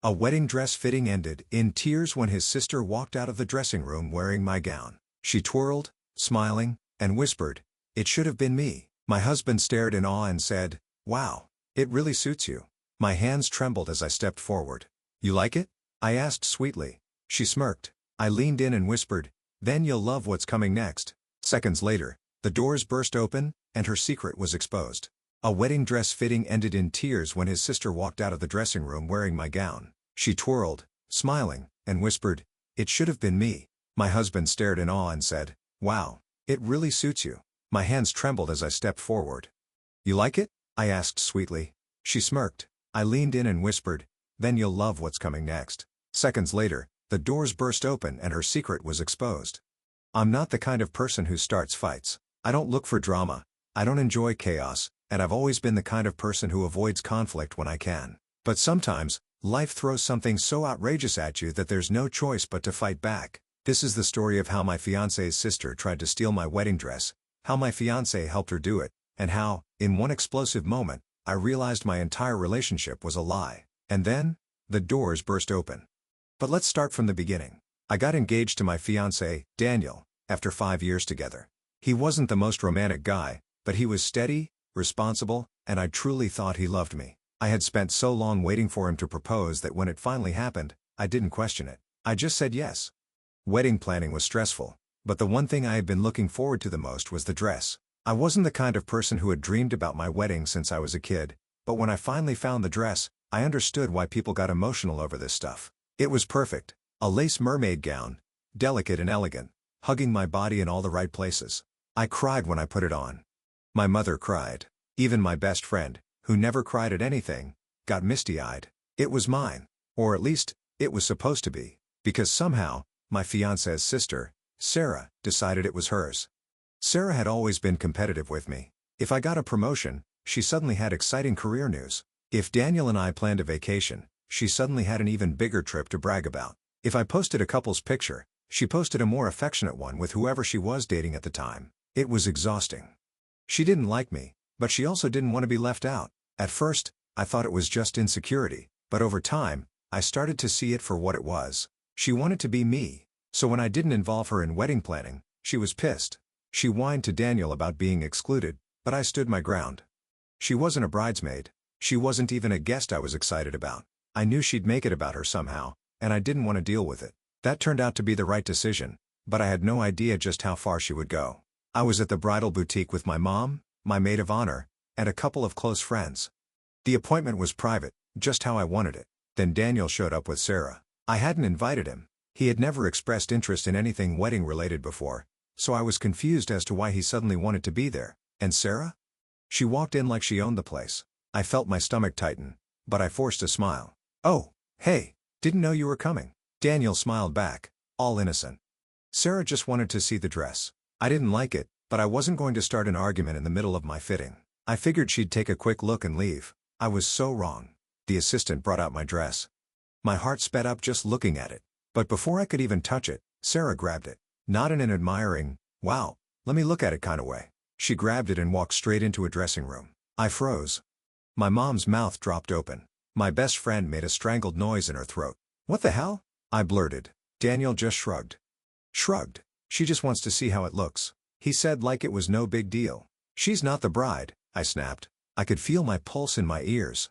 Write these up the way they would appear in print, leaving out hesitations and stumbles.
A wedding dress fitting ended in tears when his sister walked out of the dressing room wearing my gown. She twirled, smiling, and whispered, "It should have been me." My husband stared in awe and said, "Wow, it really suits you." My hands trembled as I stepped forward. "You like it?" I asked sweetly. She smirked. I leaned in and whispered, "Then you'll love what's coming next." Seconds later, the doors burst open, and her secret was exposed. A wedding dress fitting ended in tears when his sister walked out of the dressing room wearing my gown. She twirled, smiling, and whispered, "It should have been me." My husband stared in awe and said, "Wow, it really suits you." My hands trembled as I stepped forward. "You like it?" I asked sweetly. She smirked. I leaned in and whispered, "Then you'll love what's coming next." Seconds later, the doors burst open and her secret was exposed. I'm not the kind of person who starts fights. I don't look for drama. I don't enjoy chaos, and I've always been the kind of person who avoids conflict when I can. But sometimes, life throws something so outrageous at you that there's no choice but to fight back. This is the story of how my fiancé's sister tried to steal my wedding dress, how my fiancé helped her do it, and how, in one explosive moment, I realized my entire relationship was a lie. And then, the doors burst open. But let's start from the beginning. I got engaged to my fiancé, Daniel, after 5 years together. He wasn't the most romantic guy, but he was steady, responsible, and I truly thought he loved me. I had spent so long waiting for him to propose that when it finally happened, I didn't question it. I just said yes. Wedding planning was stressful, but the one thing I had been looking forward to the most was the dress. I wasn't the kind of person who had dreamed about my wedding since I was a kid, but when I finally found the dress, I understood why people got emotional over this stuff. It was perfect. A lace mermaid gown, delicate and elegant, hugging my body in all the right places. I cried when I put it on. My mother cried. Even my best friend, who never cried at anything, got misty-eyed. It was mine. Or at least, it was supposed to be. Because somehow, my fiancé's sister, Sarah, decided it was hers. Sarah had always been competitive with me. If I got a promotion, she suddenly had exciting career news. If Daniel and I planned a vacation, she suddenly had an even bigger trip to brag about. If I posted a couple's picture, she posted a more affectionate one with whoever she was dating at the time. It was exhausting. She didn't like me, but she also didn't want to be left out. At first, I thought it was just insecurity, but over time, I started to see it for what it was. She wanted to be me, so when I didn't involve her in wedding planning, she was pissed. She whined to Daniel about being excluded, but I stood my ground. She wasn't a bridesmaid. She wasn't even a guest I was excited about. I knew she'd make it about her somehow, and I didn't want to deal with it. That turned out to be the right decision, but I had no idea just how far she would go. I was at the bridal boutique with my mom, my maid of honor, and a couple of close friends. The appointment was private, just how I wanted it. Then Daniel showed up with Sarah. I hadn't invited him. He had never expressed interest in anything wedding-related before, so I was confused as to why he suddenly wanted to be there. And Sarah? She walked in like she owned the place. I felt my stomach tighten, but I forced a smile. "Oh, hey, didn't know you were coming." Daniel smiled back, all innocent. Sarah just wanted to see the dress. I didn't like it, but I wasn't going to start an argument in the middle of my fitting. I figured she'd take a quick look and leave. I was so wrong. The assistant brought out my dress. My heart sped up just looking at it. But before I could even touch it, Sarah grabbed it. Not in an admiring, "Wow, let me look at it" kind of way. She grabbed it and walked straight into a dressing room. I froze. My mom's mouth dropped open. My best friend made a strangled noise in her throat. "What the hell?" I blurted. Daniel just shrugged. Shrugged. "She just wants to see how it looks," he said like it was no big deal. "She's not the bride," I snapped. I could feel my pulse in my ears.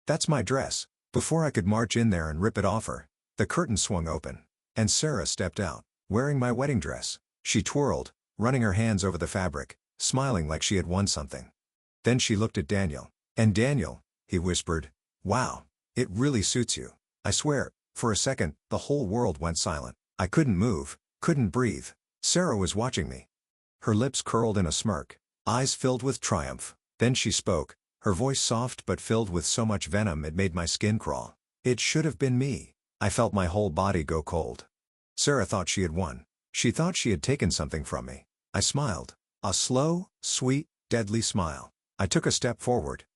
"That's my dress." Before I could march in there and rip it off her, the curtain swung open, and Sarah stepped out, wearing my wedding dress. She twirled, running her hands over the fabric, smiling like she had won something. Then she looked at Daniel. "And Daniel," he whispered, "wow, it really suits you." I swear, for a second, the whole world went silent. I couldn't move, couldn't breathe. Sarah was watching me. Her lips curled in a smirk, eyes filled with triumph. Then she spoke, her voice soft but filled with so much venom it made my skin crawl. "It should have been me." I felt my whole body go cold. Sarah thought she had won. She thought she had taken something from me. I smiled. A slow, sweet, deadly smile. I took a step forward.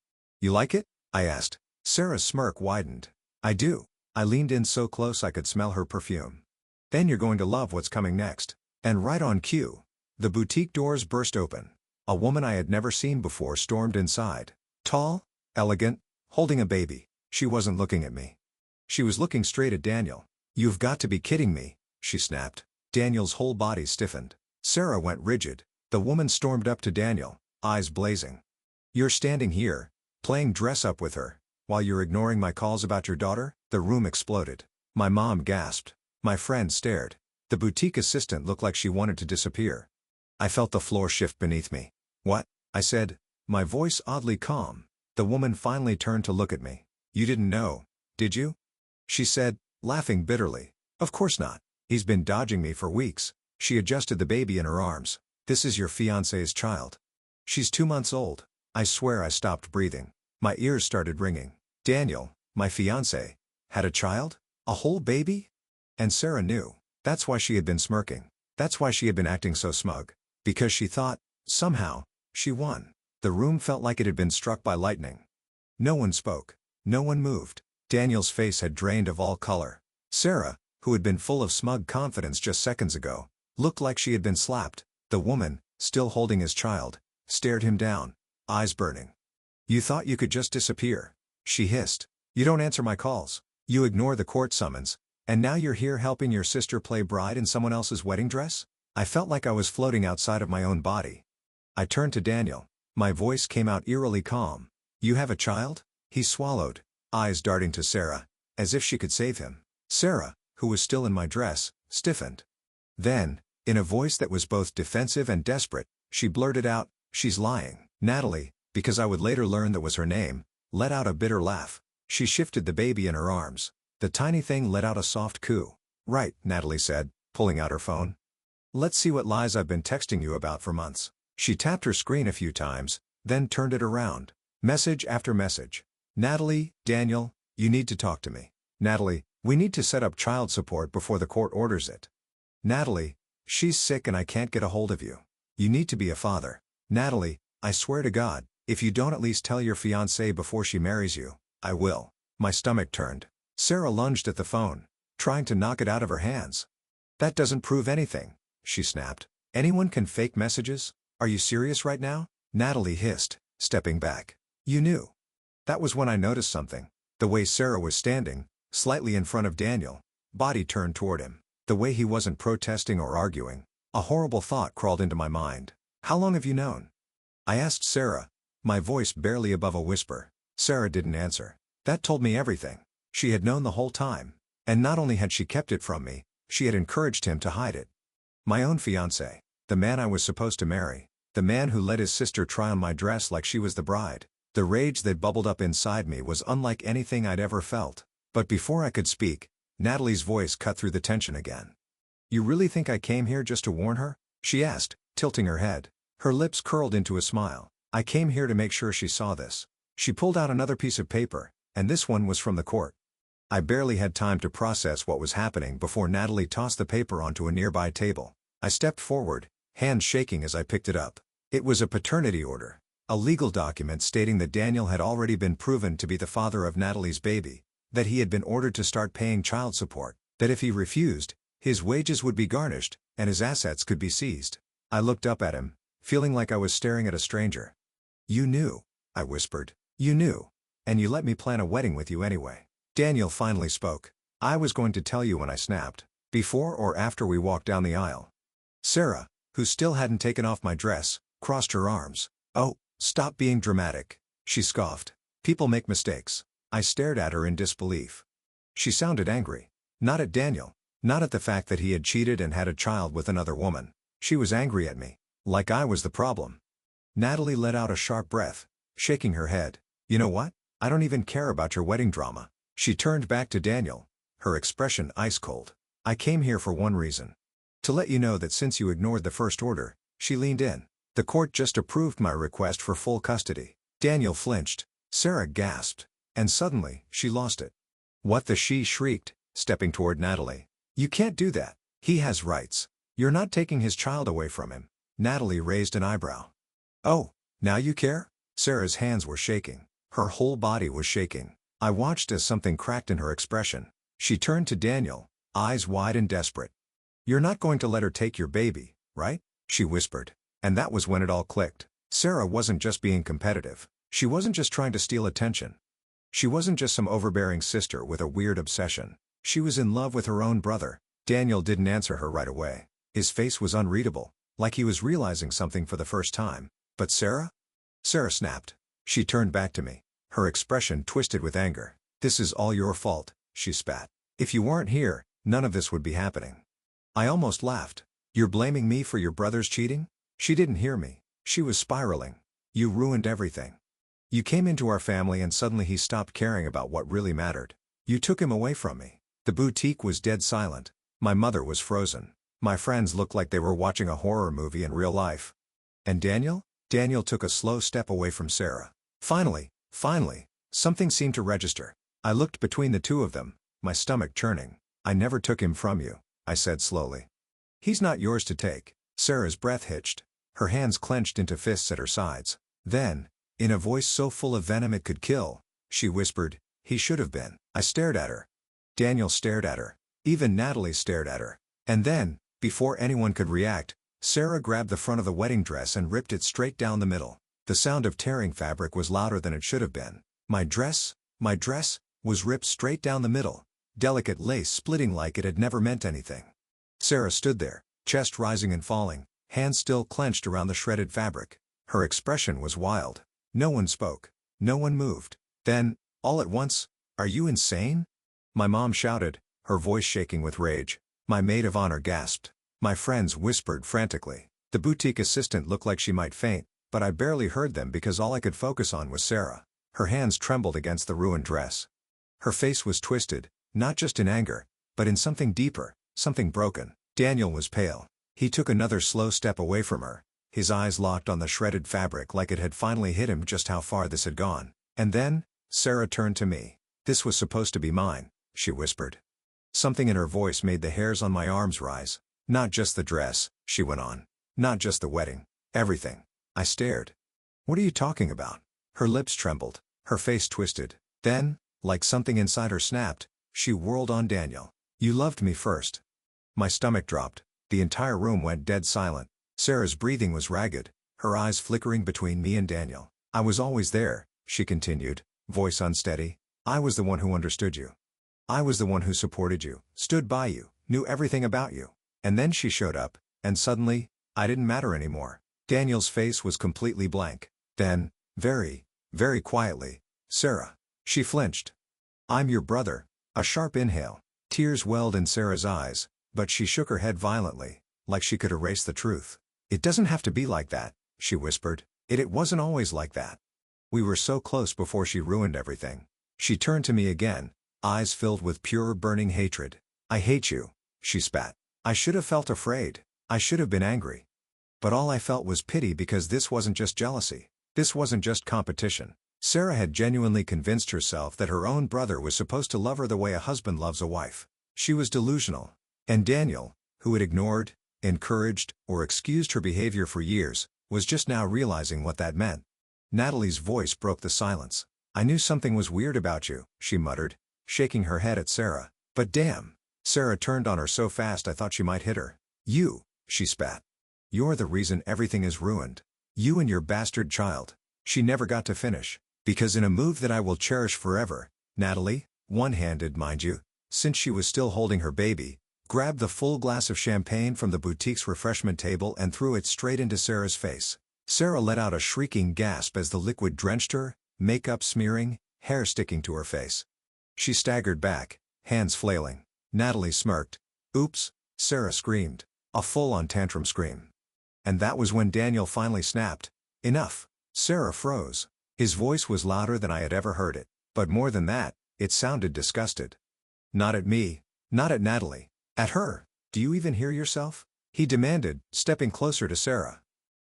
"You like it?" I asked. Sarah's smirk widened. "I do." I leaned in so close I could smell her perfume. "Then you're going to love what's coming next." And right on cue, the boutique doors burst open. A woman I had never seen before stormed inside. Tall, elegant, holding a baby. She wasn't looking at me. She was looking straight at Daniel. "You've got to be kidding me," she snapped. Daniel's whole body stiffened. Sarah went rigid. The woman stormed up to Daniel, eyes blazing. "You're standing here, playing dress-up with her, while you're ignoring my calls about your daughter?" The room exploded. My mom gasped. My friend stared. The boutique assistant looked like she wanted to disappear. I felt the floor shift beneath me. "What?" I said, my voice oddly calm. The woman finally turned to look at me. "You didn't know, did you?" she said, laughing bitterly. "Of course not. He's been dodging me for weeks." She adjusted the baby in her arms. "This is your fiancé's child. She's 2 months old." I swear I stopped breathing. My ears started ringing. Daniel, my fiancé, had a child? A whole baby? And Sarah knew. That's why she had been smirking. That's why she had been acting so smug. Because she thought, somehow, she won. The room felt like it had been struck by lightning. No one spoke. No one moved. Daniel's face had drained of all color. Sarah, who had been full of smug confidence just seconds ago, looked like she had been slapped. The woman, still holding his child, stared him down, eyes burning. "You thought you could just disappear," she hissed. "You don't answer my calls. You ignore the court summons, and now you're here helping your sister play bride in someone else's wedding dress?" I felt like I was floating outside of my own body. I turned to Daniel. My voice came out eerily calm. "You have a child?" He swallowed, eyes darting to Sarah, as if she could save him. Sarah, who was still in my dress, stiffened. Then, in a voice that was both defensive and desperate, she blurted out, "She's lying." Natalie, because I would later learn that was her name, let out a bitter laugh. She shifted the baby in her arms. The tiny thing let out a soft coo. "Right," Natalie said, pulling out her phone. "Let's see what lies I've been texting you about for months." She tapped her screen a few times, then turned it around. Message after message. "Natalie, Daniel, you need to talk to me. Natalie, we need to set up child support before the court orders it. Natalie, she's sick and I can't get a hold of you. You need to be a father. Natalie, I swear to God, if you don't at least tell your fiancé before she marries you, I will." My stomach turned. Sarah lunged at the phone, trying to knock it out of her hands. "That doesn't prove anything," she snapped. "Anyone can fake messages. Are you serious right now?" Natalie hissed, stepping back. "You knew." That was when I noticed something. The way Sarah was standing, slightly in front of Daniel, body turned toward him. The way he wasn't protesting or arguing. A horrible thought crawled into my mind. "How long have you known?" I asked Sarah, my voice barely above a whisper. Sarah didn't answer. That told me everything. She had known the whole time. And not only had she kept it from me, she had encouraged him to hide it. My own fiancé. The man I was supposed to marry. The man who let his sister try on my dress like she was the bride. The rage that bubbled up inside me was unlike anything I'd ever felt. But before I could speak, Natalie's voice cut through the tension again. "You really think I came here just to warn her?" she asked, tilting her head. Her lips curled into a smile. "I came here to make sure she saw this." She pulled out another piece of paper, and this one was from the court. I barely had time to process what was happening before Natalie tossed the paper onto a nearby table. I stepped forward, hands shaking as I picked it up. It was a paternity order, a legal document stating that Daniel had already been proven to be the father of Natalie's baby, that he had been ordered to start paying child support, that if he refused, his wages would be garnished, and his assets could be seized. I looked up at him, feeling like I was staring at a stranger. "You knew," I whispered. "You knew. And you let me plan a wedding with you anyway." Daniel finally spoke. "I was going to tell you when," I snapped. "Before or after we walked down the aisle." Sarah, who still hadn't taken off my dress, crossed her arms. "Oh, stop being dramatic," she scoffed. "People make mistakes." I stared at her in disbelief. She sounded angry. Not at Daniel. Not at the fact that he had cheated and had a child with another woman. She was angry at me. Like I was the problem. Natalie let out a sharp breath, shaking her head. "You know what? I don't even care about your wedding drama." She turned back to Daniel, her expression ice cold. "I came here for one reason. To let you know that since you ignored the first order," she leaned in, "the court just approved my request for full custody." Daniel flinched. Sarah gasped. And suddenly, she lost it. "What the?" she shrieked, stepping toward Natalie. "You can't do that. He has rights. You're not taking his child away from him." Natalie raised an eyebrow. "Oh, now you care?" Sarah's hands were shaking. Her whole body was shaking. I watched as something cracked in her expression. She turned to Daniel, eyes wide and desperate. "You're not going to let her take your baby, right?" she whispered. And that was when it all clicked. Sarah wasn't just being competitive. She wasn't just trying to steal attention. She wasn't just some overbearing sister with a weird obsession. She was in love with her own brother. Daniel didn't answer her right away. His face was unreadable, like he was realizing something for the first time. But Sarah? Sarah snapped. She turned back to me. Her expression twisted with anger. "This is all your fault," she spat. "If you weren't here, none of this would be happening." I almost laughed. "You're blaming me for your brother's cheating?" She didn't hear me. She was spiraling. "You ruined everything. You came into our family and suddenly he stopped caring about what really mattered. You took him away from me." The boutique was dead silent. My mother was frozen. My friends looked like they were watching a horror movie in real life. "And Daniel?" Daniel took a slow step away from Sarah. Finally, something seemed to register. I looked between the two of them, my stomach churning. "I never took him from you," I said slowly. "He's not yours to take." Sarah's breath hitched. Her hands clenched into fists at her sides. Then, in a voice so full of venom it could kill, she whispered, "He should have been." I stared at her. Daniel stared at her. Even Natalie stared at her. And then, before anyone could react, Sarah grabbed the front of the wedding dress and ripped it straight down the middle. The sound of tearing fabric was louder than it should have been. My dress, was ripped straight down the middle, delicate lace splitting like it had never meant anything. Sarah stood there, chest rising and falling, hands still clenched around the shredded fabric. Her expression was wild. No one spoke. No one moved. Then, all at once, "Are you insane?" My mom shouted, her voice shaking with rage. My maid of honor gasped. My friends whispered frantically. The boutique assistant looked like she might faint, but I barely heard them because all I could focus on was Sarah. Her hands trembled against the ruined dress. Her face was twisted, not just in anger, but in something deeper, something broken. Daniel was pale. He took another slow step away from her, his eyes locked on the shredded fabric like it had finally hit him just how far this had gone. And then, Sarah turned to me. "This was supposed to be mine," she whispered. Something in her voice made the hairs on my arms rise. "Not just the dress," she went on. "Not just the wedding. Everything." I stared. "What are you talking about?" Her lips trembled. Her face twisted. Then, like something inside her snapped, she whirled on Daniel. "You loved me first." My stomach dropped. The entire room went dead silent. Sarah's breathing was ragged, her eyes flickering between me and Daniel. "I was always there," she continued, voice unsteady. "I was the one who understood you. I was the one who supported you, stood by you, knew everything about you. And then she showed up, and suddenly, I didn't matter anymore." Daniel's face was completely blank. Then, very quietly, "Sarah." She flinched. "I'm your brother." A sharp inhale. Tears welled in Sarah's eyes, but she shook her head violently, like she could erase the truth. "It doesn't have to be like that," she whispered. It wasn't always like that. We were so close before she ruined everything." She turned to me again, eyes filled with pure burning hatred. "I hate you," she spat. I should have felt afraid. I should have been angry. But all I felt was pity because this wasn't just jealousy. This wasn't just competition. Sarah had genuinely convinced herself that her own brother was supposed to love her the way a husband loves a wife. She was delusional. And Daniel, who had ignored, encouraged, or excused her behavior for years, was just now realizing what that meant. Natalie's voice broke the silence. "I knew something was weird about you," she muttered, shaking her head at Sarah. "But damn." Sarah turned on her so fast I thought she might hit her. "You," she spat. "You're the reason everything is ruined. You and your bastard child." She never got to finish. Because in a move that I will cherish forever, Natalie, one-handed mind you, since she was still holding her baby, grabbed the full glass of champagne from the boutique's refreshment table and threw it straight into Sarah's face. Sarah let out a shrieking gasp as the liquid drenched her, makeup smearing, hair sticking to her face. She staggered back, hands flailing. Natalie smirked. "Oops," Sarah screamed. A full-on tantrum scream. And that was when Daniel finally snapped. "Enough." Sarah froze. His voice was louder than I had ever heard it. But more than that, it sounded disgusted. "Not at me. Not at Natalie. At her. Do you even hear yourself?" he demanded, stepping closer to Sarah.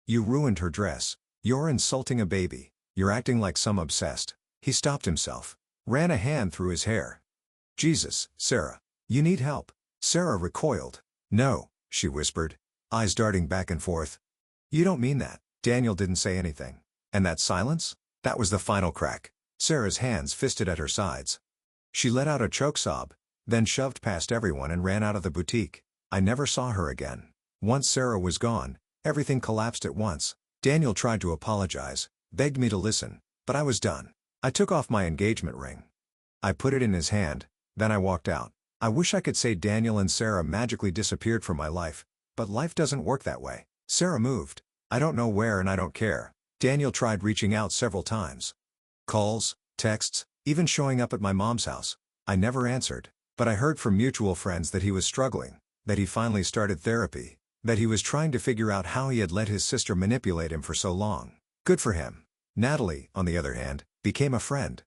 "You ruined her dress. You're insulting a baby. You're acting like some obsessed." He stopped himself. Ran a hand through his hair. "Jesus, Sarah. You need help." Sarah recoiled. "No," she whispered, eyes darting back and forth. "You don't mean that." Daniel didn't say anything. And that silence? That was the final crack. Sarah's hands fisted at her sides. She let out a choke sob, then shoved past everyone and ran out of the boutique. I never saw her again. Once Sarah was gone, everything collapsed at once. Daniel tried to apologize, begged me to listen, but I was done. I took off my engagement ring. I put it in his hand, then I walked out. I wish I could say Daniel and Sarah magically disappeared from my life, but life doesn't work that way. Sarah moved. I don't know where and I don't care. Daniel tried reaching out several times. Calls, texts, even showing up at my mom's house. I never answered, but I heard from mutual friends that he was struggling, that he finally started therapy, that he was trying to figure out how he had let his sister manipulate him for so long. Good for him. Natalie, on the other hand, became a friend.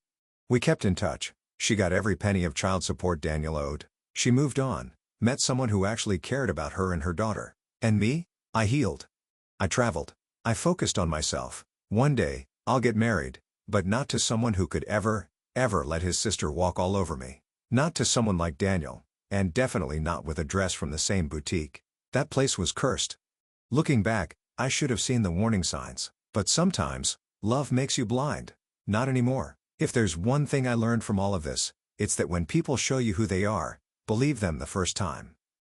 We kept in touch. She got every penny of child support Daniel owed. She moved on, met someone who actually cared about her and her daughter. And me? I healed. I traveled. I focused on myself. One day, I'll get married, but not to someone who could ever let his sister walk all over me. Not to someone like Daniel, and definitely not with a dress from the same boutique. That place was cursed. Looking back, I should have seen the warning signs. But sometimes, love makes you blind. Not anymore. If there's one thing I learned from all of this, it's that when people show you who they are, believe them the first time.